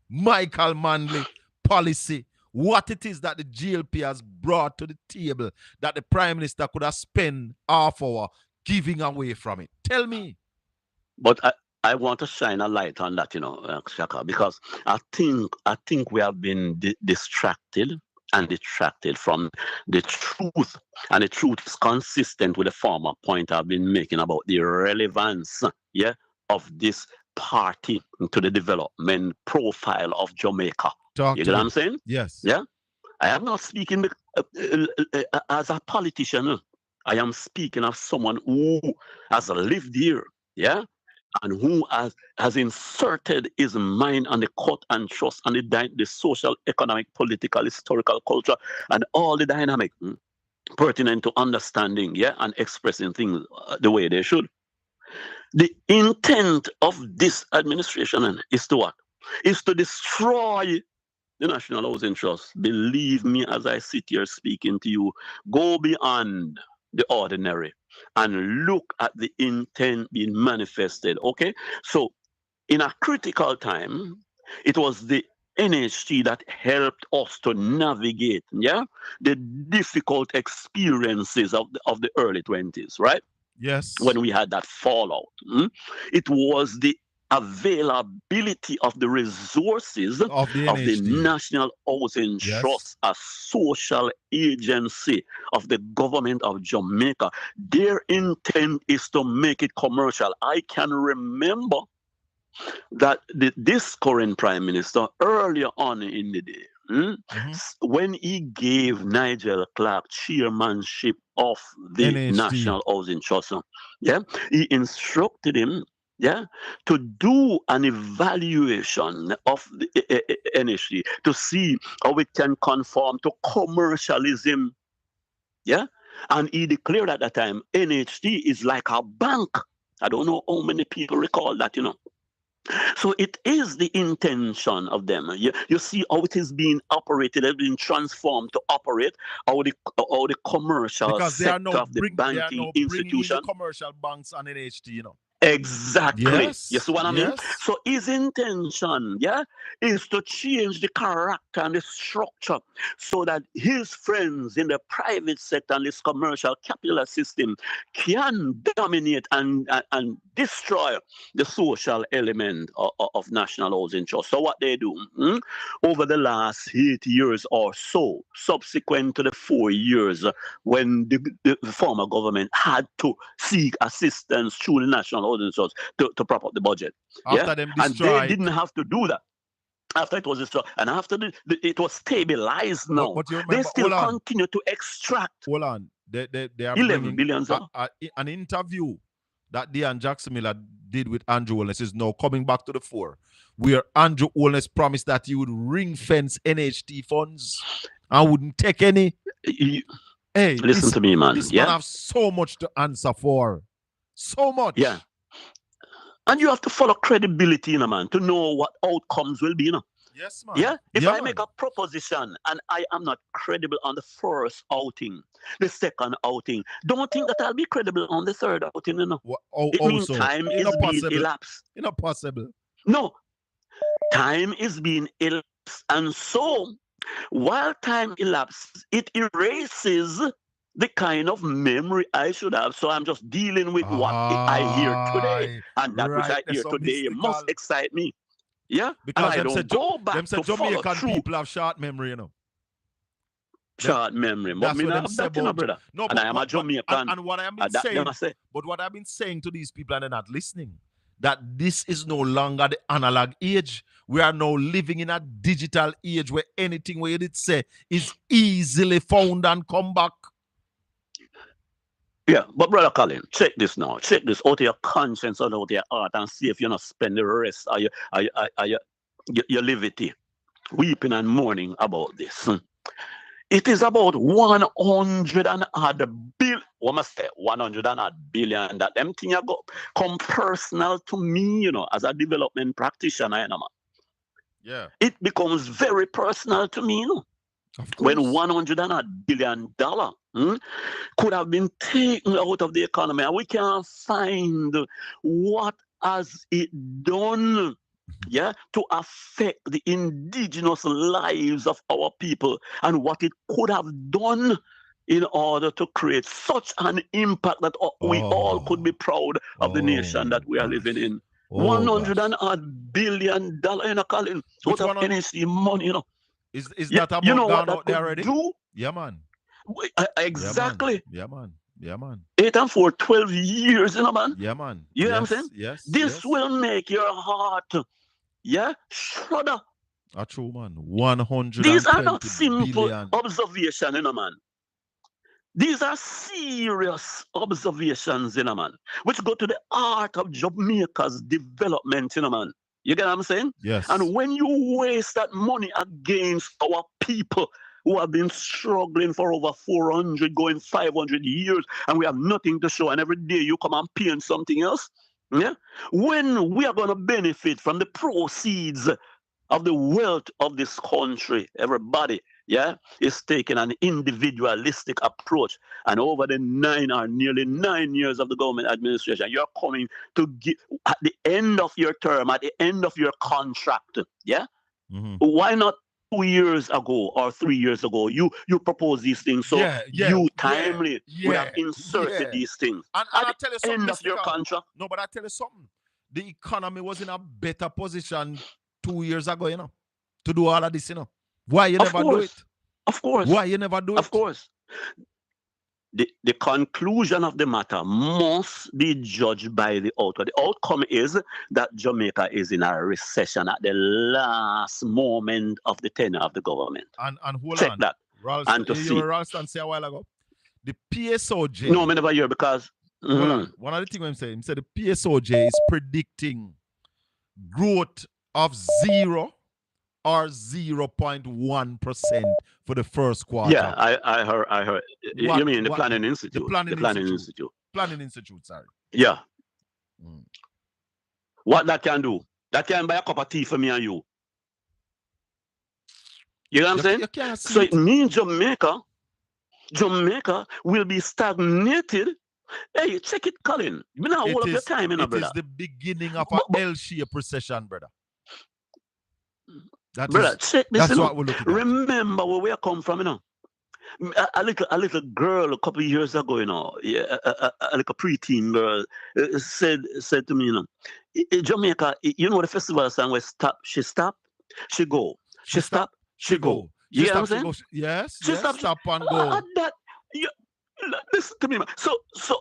A: Michael Manley policy. What it is that the GLP has brought to the table that the Prime Minister could have spent half hour giving away from it. Tell me.
E: But I want to shine a light on that, Shaka, because I think we have been distracted and detracted from the truth. And the truth is consistent with the former point I've been making about the relevance, of this party to the development profile of Jamaica. You get what I'm saying?
A: Yes.
E: Yeah. I am not speaking as a politician. I am speaking of someone who has lived here, and who has inserted his mind on the cut and trust and the social, economic, political, historical, culture, and all the dynamic pertinent to understanding, and expressing things the way they should. The intent of this administration is to what? Is to destroy the National Housing Trust. Believe me, as I sit here speaking to you, go beyond the ordinary and look at the intent being manifested. Okay, so in a critical time, it was the NHT that helped us to navigate, the difficult experiences of the early 20s, right?
A: Yes.
E: When we had that fallout. It was the availability of the resources
A: of the
E: National Housing Trust, a social agency of the government of Jamaica. Their intent is to make it commercial. I can remember that this current Prime Minister, earlier on in the day, when he gave Nigel Clark chairmanship of the
A: NHT.
E: National Housing Trust, he instructed him to do an evaluation of the NHT to see how it can conform to commercialism. And he declared at that time, NHT is like a bank. I don't know how many people recall that, So it is the intention of them. You see how it is being operated, it's being transformed to operate, how the commercial
A: because
E: sector of the banking institution.
A: The commercial banks on NHT,
E: Exactly.
A: Yes.
E: You see what I mean? So his intention, is to change the character and the structure so that his friends in the private sector and this commercial capitalist system can dominate and destroy the social element of National Housing Trust. So what they do over the last 8 years or so, subsequent to the 4 years when the former government had to seek assistance through the National Housing Trust to prop up the budget.
A: After them
E: and
A: destroyed.
E: they didn't have to do that. After it was destroyed, and after it was stabilized now,
A: but you remember,
E: they still continue to extract.
A: Hold on. They are
E: 11 billion.
A: An interview that Dean Jackson Miller did with Andrew Holness is now coming back to the fore, where Andrew Holness promised that he would ring fence NHT funds and wouldn't take any. Hey,
E: listen to me, man.
A: This man have so much to answer for. So much.
E: Yeah. And you have to follow credibility, man, to know what outcomes will be,
A: Yes, man.
E: Yeah? If I make a proposition and I am not credible on the first outing, the second outing, don't think that I'll be credible on the third outing, It means time is being elapsed.
A: It's not possible.
E: No. Time is being elapsed. And so, while time elapses, it erases the kind of memory I should have. So I'm just dealing with what I hear today. And that which I hear today must excite me. Yeah?
A: Because
E: and I don't go back
A: them
E: to
A: Jamaican people have short memory,
E: Short memory. But me not that, brother.
A: No,
E: and I am a Jamaican.
A: And what I've been saying, but what I've been saying to these people and they're not listening, that this is no longer the analog age. We are now living in a digital age where anything where you did say is easily found and come back.
E: Yeah, but brother Colin, check this now. Check this out of your conscience and out of your heart and see if you're not spend the rest of your livity weeping and mourning about this. It is about 100 and odd billion. What must say 100 and odd billion that them thing come personal to me, as a development practitioner,
A: Yeah.
E: It becomes very personal to me, when $100 and odd billion could have been taken out of the economy, and we can't find what has it done, to affect the indigenous lives of our people, and what it could have done in order to create such an impact that we all could be proud of the nation that we are living in. 100 and odd billion dollar, Colin, out of NHC money,
A: Is that amount gone out there already?
E: Do?
A: Yeah, man.
E: Exactly.
A: Yeah, man.
E: 8 and 4, 12 years, man.
A: Yeah, man.
E: You know what I'm saying?
A: Yes.
E: This will make your heart, shudder.
A: A true man. 100.
E: These are not simple observations, man. These are serious observations, man, which go to the heart of Jamaica's development, man. You get what I'm saying?
A: Yes.
E: And when you waste that money against our people who have been struggling for over 400, going 500 years, and we have nothing to show, and every day you come and paint something else, when we are going to benefit from the proceeds of the wealth of this country, everybody, is taking an individualistic approach. And over the nearly 9 years of the government administration, you're coming to give at the end of your term, at the end of your contract, Why not 2 years ago or 3 years ago, you proposed these things, so you timely would have inserted these things
A: and
E: at
A: I tell you
E: the end
A: something,
E: of your contract.
A: No, but I tell you something. the economy was in a better position 2 years ago, you know, to do all of this, you know. Why you never do it?
E: Of course.
A: Why you never do it?
E: Of course. The conclusion of the matter must be judged by the outcome. The outcome is that Jamaica is in a recession at the last moment of the tenure of the government.
A: And hold
E: Check
A: on.
E: that.
A: Ralston,
E: and to see.
A: Ralston say a while ago. The PSOJ.
E: No, I never hear because.
A: Hold on. One of the things I'm saying, he said the PSOJ is predicting growth of 0 or 0.1% for the first quarter.
E: Yeah, I heard. You mean the Planning Institute?
A: The Planning
E: Institute.
A: Planning Institute, sorry.
E: Yeah. What that can do? That can buy a cup of tea for me and you. You know what I'm saying? So it means Jamaica will be stagnated. Hey, check it, Colin. You know all of your time, brother.
A: It is the beginning of an L-shaped recession, brother.
E: Check this.
A: That's what we're looking at.
E: Remember where we come from, you know. A little girl a couple of years ago, you know, a little preteen girl said to me, you know, Jamaica, you know the festival song where she stop, she go, she stop, she go. You know what I'm saying?
A: Yes,
E: she
A: stop and go.
E: Listen to me, man. So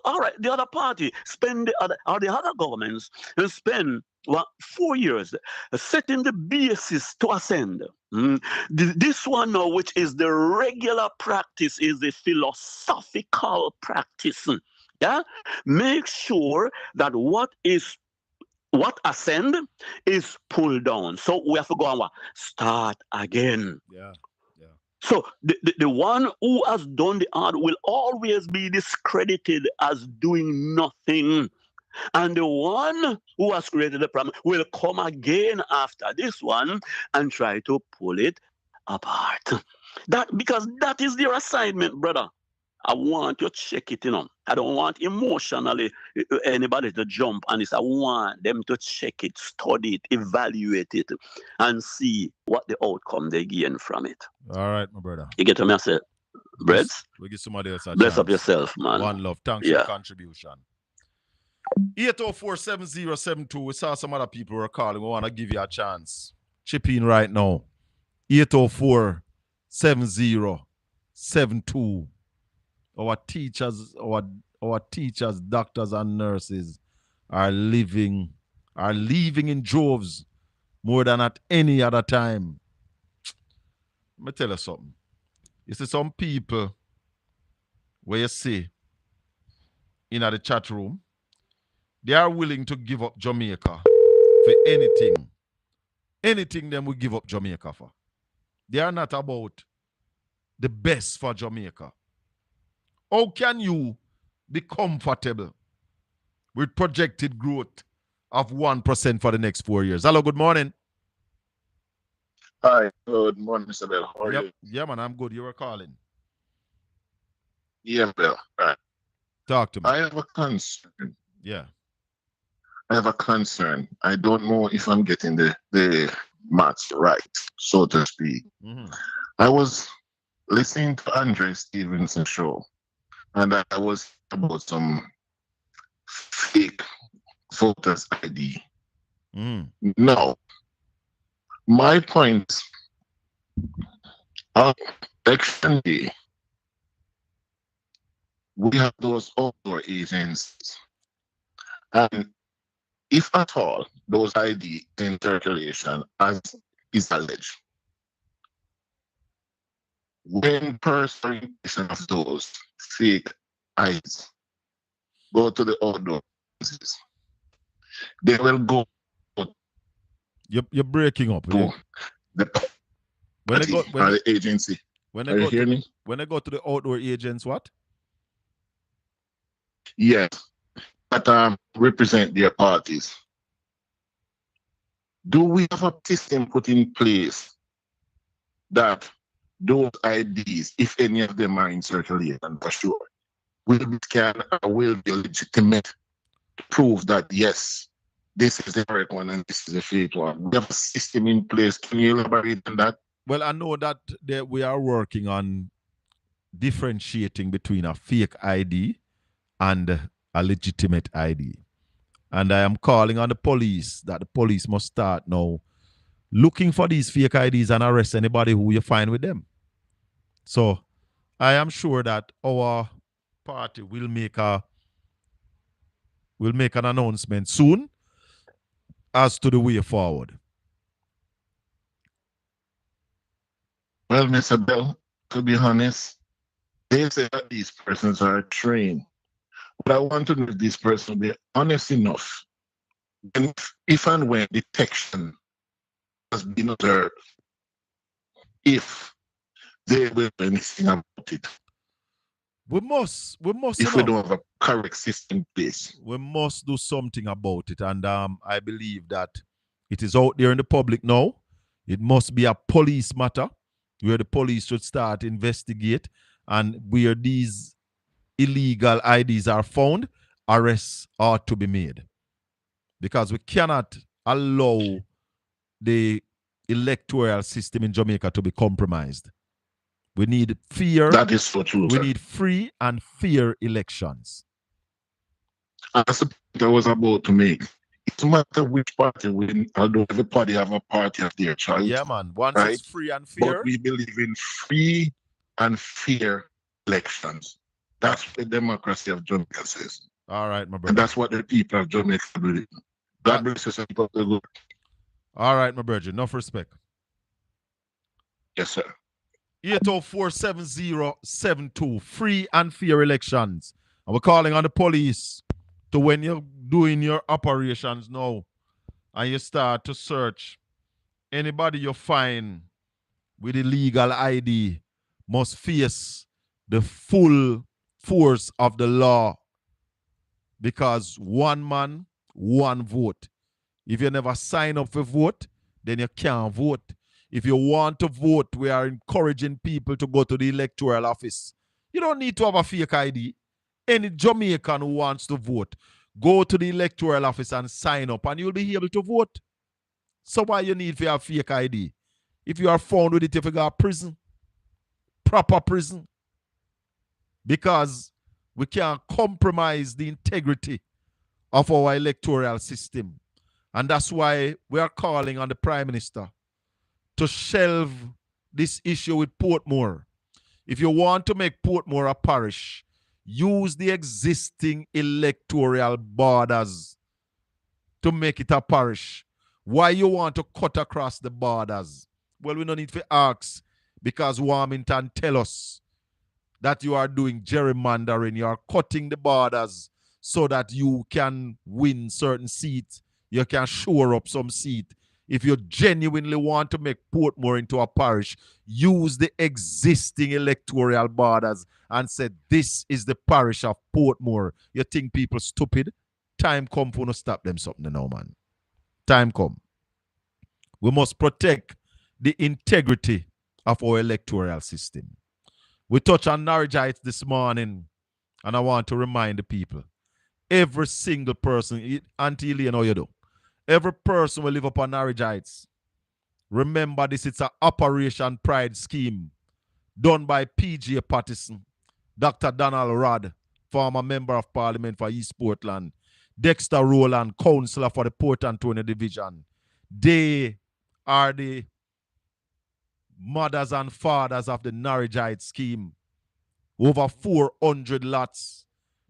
E: all right, the other party the other governments spend 4 years setting the basis to ascend. This one now, which is the regular practice, is the philosophical practice. Yeah, make sure that what ascend is pulled down. So we have to go and start again.
A: Yeah.
E: So the one who has done the hard will always be discredited as doing nothing. And the one who has created the problem will come again after this one and try to pull it apart. Because that is their assignment, brother. I want you to check it, you know. I don't want emotionally anybody to jump on this. I want them to check it, study it, evaluate it, and see what the outcome they gain from it.
A: All right, my brother.
E: You get to me, I say, Breads?
A: We give somebody else a
E: Bless
A: chance.
E: up yourself, man.
A: One love. Thanks for your contribution. 804-7072. We saw some other people were calling. We want to give you a chance. Chip in right now. 804-7072. Our teachers, doctors and nurses are leaving in droves more than at any other time. Let me tell you something. You see some people where you see in the chat room, they are willing to give up Jamaica for anything. Anything them will give up Jamaica for. They are not about the best for Jamaica. How can you be comfortable with projected growth of 1% for the next 4 years? Hello, good morning.
F: Hi, good morning, Mr. Bell. How are you?
A: Yeah, man, I'm good. You were calling.
F: Yeah, Bell. Right.
A: Talk to me.
F: I have a concern.
A: Yeah.
F: I have a concern. I don't know if I'm getting the maths right, so to speak.
A: Mm-hmm.
F: I was listening to Andre Stevenson's show, and I was about some fake voters ID. Now, my point on election day, we have those outdoor agencies, and if at all those ID in circulation as is alleged, when person of those fake IDs go to the outdoor agencies, they will go.
A: You're breaking up.
F: To the the agency.
A: When
F: they hear me?
A: When they go to the outdoor agents, what?
F: Yes, that represent their parties. Do we have a system put in place that those IDs, if any of them are in circulation, for sure, will be scanned or will be legitimate to prove that yes, this is the correct one and this is the fake one? We have a system in place. Can you elaborate on that?
A: Well, I know that we are working on differentiating between a fake ID and a legitimate ID. And I am calling on the police that the police must start now looking for these fake IDs and arrest anybody who you find with them. So I am sure that our party will make an announcement soon as to the way forward.
F: Well, Mr. Bell, to be honest, they say that these persons are trained. But I want to know if this person will be honest enough. And if and when detection has been observed, if they will do anything about it.
A: We must
F: if we don't have a correct system in place.
A: We must do something about it. And I believe that it is out there in the public now. It must be a police matter where the police should start investigate, and where these illegal IDs are found, arrests ought to be made. Because we cannot allow the electoral system in Jamaica to be compromised. We need fair.
F: That is so true.
A: We need free and fair elections.
F: That's the point I was about to make. It doesn't matter which party win, although every party have a party of their choice.
A: Yeah, man. Once
F: right?
A: It's free and fair.
F: But we believe in free and fair elections. That's what the democracy of Jamaica says.
A: All right, my brother.
F: And that's what the people of Jamaica believe. God bless you, sir.
A: All right, my brother. Enough respect.
F: Yes, sir.
A: 804-7072. Free and fair elections. And we're calling on the police to, when you're doing your operations now and you start to search, anybody you find with illegal ID must face the full force of the law, because one man, one vote. If you never sign up for vote, then you can't vote. If you want to vote, we are encouraging people to go to the electoral office. You don't need to have a fake ID. Any Jamaican who wants to vote, go to the electoral office and sign up, and you'll be able to vote. So why you need to have fake ID? If you are found with it, if you go to prison, proper prison. Because we can't compromise the integrity of our electoral system. And that's why we are calling on the Prime Minister to shelve this issue with Portmore. If you want to make Portmore a parish, use the existing electoral borders to make it a parish. Why you want to cut across the borders? Well, we don't need to ask, because Warmington tell us that you are doing gerrymandering. You are cutting the borders so that you can win certain seats. You can shore up some seat. If you genuinely want to make Portmore into a parish, use the existing electoral borders and say, this is the parish of Portmore. You think people stupid? Time come for no stop them something now, man. Time come. We must protect the integrity of our electoral system. We touched on Norwichites this morning, and I want to remind the people, every single person, Auntie Elaine, how you do? Every person will live up on Norwichites. Remember this, it's an Operation Pride scheme done by P.J. Pattison, Dr. Donald Rudd, former Member of Parliament for East Portland, Dexter Rowland, Councillor for the Port Antonio Division. They are the mothers and fathers of the Norwichite scheme. Over 400 lots.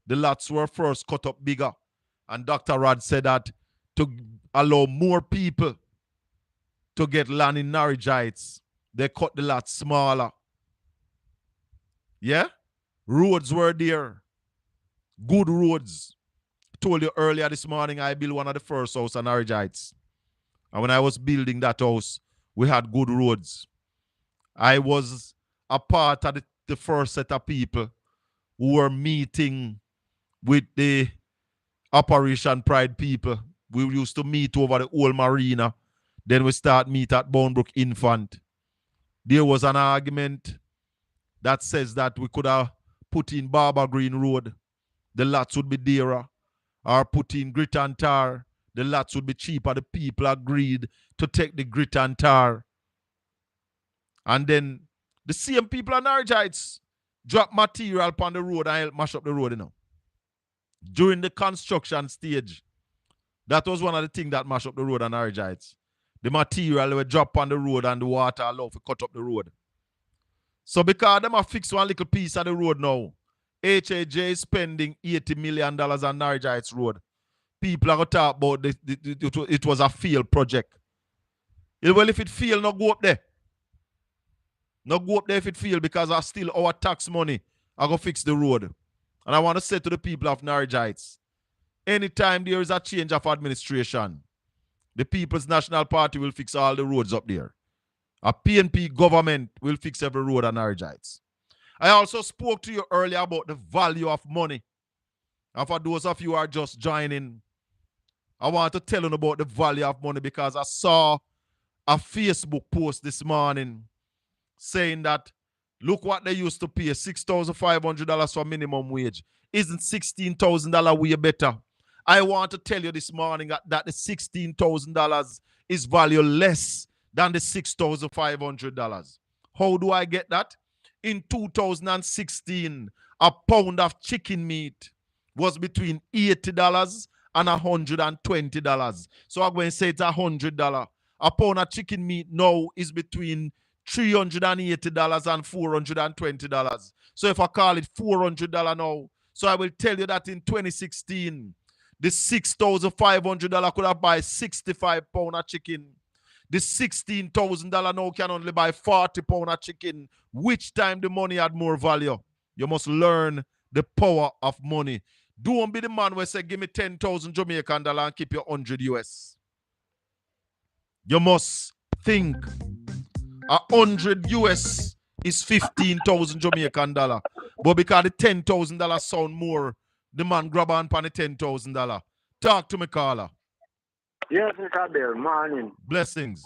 A: The lots were first cut up bigger. And Dr. Rudd said that to allow more people to get land in Norwichites, they cut the lots smaller. Yeah? Roads were there. Good roads. I told you earlier this morning, I built one of the first houses in Norwichites. And when I was building that house, we had good roads. I was a part of the first set of people who were meeting with the Operation Pride people. We used to meet over the old marina. Then we start meet at Boundbrook Infant. There was an argument that says that we could have put in Barber Green Road. The lots would be dearer. Or put in grit and tar. The lots would be cheaper. The people agreed to take the grit and tar. And then the same people at Norwichites drop material upon the road and help mash up the road, you know. During the construction stage, That was one of the things that mashed up the road on Norwich Heights. The material will drop on the road and the water allow to cut up the road. So because them have fixed one little piece of the road now, HAJ is spending $80 million on Norwich Heights Road. People are going to talk about it was a failed project. Well, if it failed, not go up there. Not go up there if it failed because I still our tax money. I go fix the road. And I want to say to the people of Norwich Heights, anytime there is a change of administration, the People's National Party will fix all the roads up there. A PNP government will fix every road on Norwich Heights. I also spoke to you earlier about the value of money. And for those of you who are just joining, I want to tell you about the value of money because I saw a Facebook post this morning saying that look what they used to pay, $6,500 for minimum wage. Isn't $16,000 way better? I want to tell you this morning that the $16,000 is value less than the $6,500. How do I get that? In 2016, a pound of chicken meat was between $80 and $120. So I'm going to say it's $100. A pound of chicken meat now is between $380 and $420. So if I call it $400 now, so I will tell you that in 2016, the $6,500 could have buy 65 pounds of chicken. The $16,000 now can only buy 40 pounds of chicken. Which time the money had more value? You must learn the power of money. Don't be the man who say, give me 10,000 Jamaican dollars and keep your 100 US. You must think 100 US is 15,000 Jamaican dollar. But because the $10,000 sound more, the man grab on the $10,000. Talk to me, caller.
G: Yes, Mr. Bill, morning.
A: Blessings.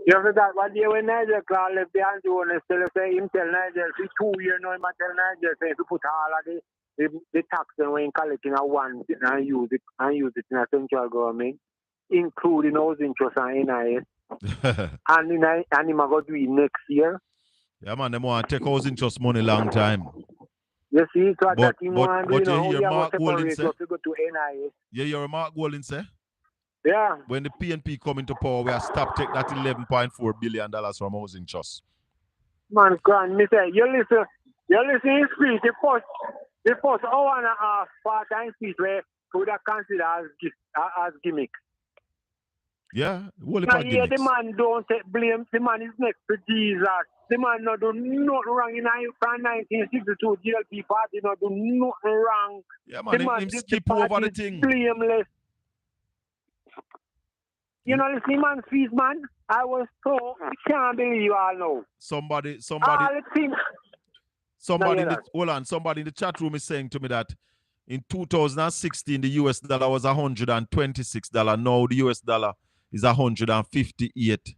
G: You know that one day when Nigel called left the answer on the still say him tell Nigel for 2 years now, him tell Nigel say to put all of the tax when collecting a one and use it in a central government, including housing interest and NIS. and him go do it next year.
A: Yeah, man, them want to take housing interest money long time.
G: You see, so
A: but,
G: that him want
A: but
G: you know,
A: you hear Mark Golden say,
G: to go to NIS.
A: Yeah, you hear Mark Golden say?
G: Yeah.
A: When the PNP come into power, we have stopped take that $11.4 billion from housing trust.
G: Man, grand, me say, you listen in speech, the first hour and a half part-time speech where would have considered as gimmick.
A: Yeah, well,
G: the man don't take blame. The man is next to Jesus. The man not do nothing wrong in 1962 GLP party. Not do nothing wrong.
A: Yeah, man, him skip over the thing.
G: Blameless. You know, listen, man, fees, man. I was so I can't believe all now.
A: Somebody. Somebody in the chat room is saying to me that in 2016 the US dollar was $126. Now the US dollar is 158.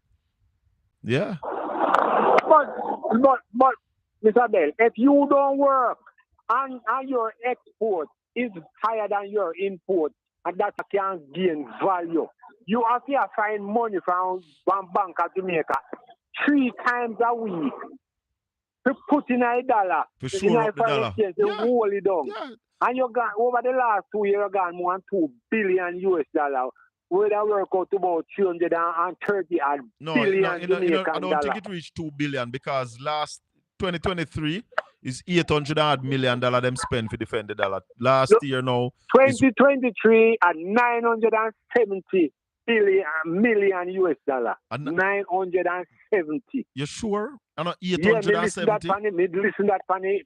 A: Yeah.
G: But Mr. Bell, if you don't work and your export is higher than your import, and that can gain value, you have to find money from one bank of Jamaica 3 times a week to put in a dollar.
A: For sure, up the dollar.
G: To hold it down. Yeah. And you got over the last 2 years, you got more than $2 billion US. Where that work out to about 330 billion
A: I don't think it reached 2 billion because last 2023 is $800 million them spent to defend the dollar. Last year now
G: 2023 at 970 million US dollar. 970.
A: You sure? I know 870.
G: Yeah, listen that funny.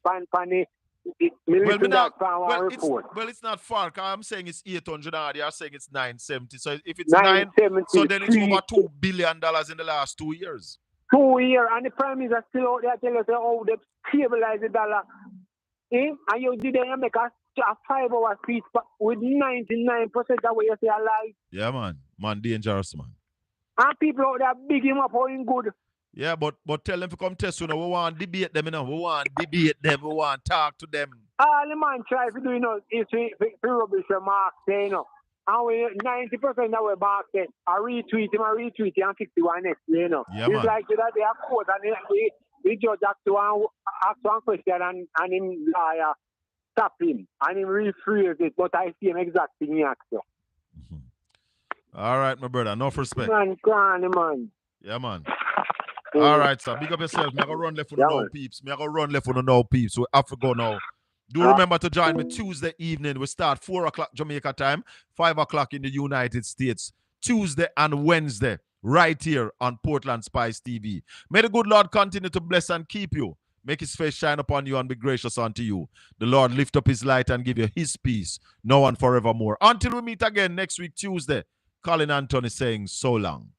A: Well, it's not far. I'm saying it's 800. You're saying it's 970. So if it's 970, so then it's over $2 billion in the last 2 years.
G: 2 years, and the prime minister still out there tell us how they stabilize the dollar. And you did make a 5-hour speech with 99% of what you say alive.
A: Yeah, man, dangerous, man.
G: And people out there big him up, how in good.
A: Yeah, but tell them to come test you know. We want to debate them, you know. We want to debate them. We want to talk to them.
G: All the man try to do, you know, is to rubbish your mark, you know. And we 90% of our mark, I retweet him and 61 next, you know.
A: Yeah,
G: it's
A: man.
G: like that they have quote and the judge ask one question and him stop him and him rephrase it, but I see him exactly in action.
A: All right, my brother. Enough respect.
G: Man, man.
A: Yeah, man. All right, sir. Big up yourself. Me I go run left for the now, peeps. Me I go run left for the now, peeps. So I have to go now. Do remember to join me Tuesday evening. We start 4 o'clock Jamaica time, 5 o'clock in the United States. Tuesday and Wednesday, right here on Portland Spice TV. May the good Lord continue to bless and keep you. Make his face shine upon you and be gracious unto you. The Lord lift up his light and give you his peace, now and forevermore. Until we meet again next week, Tuesday, Colin Anthony saying so long.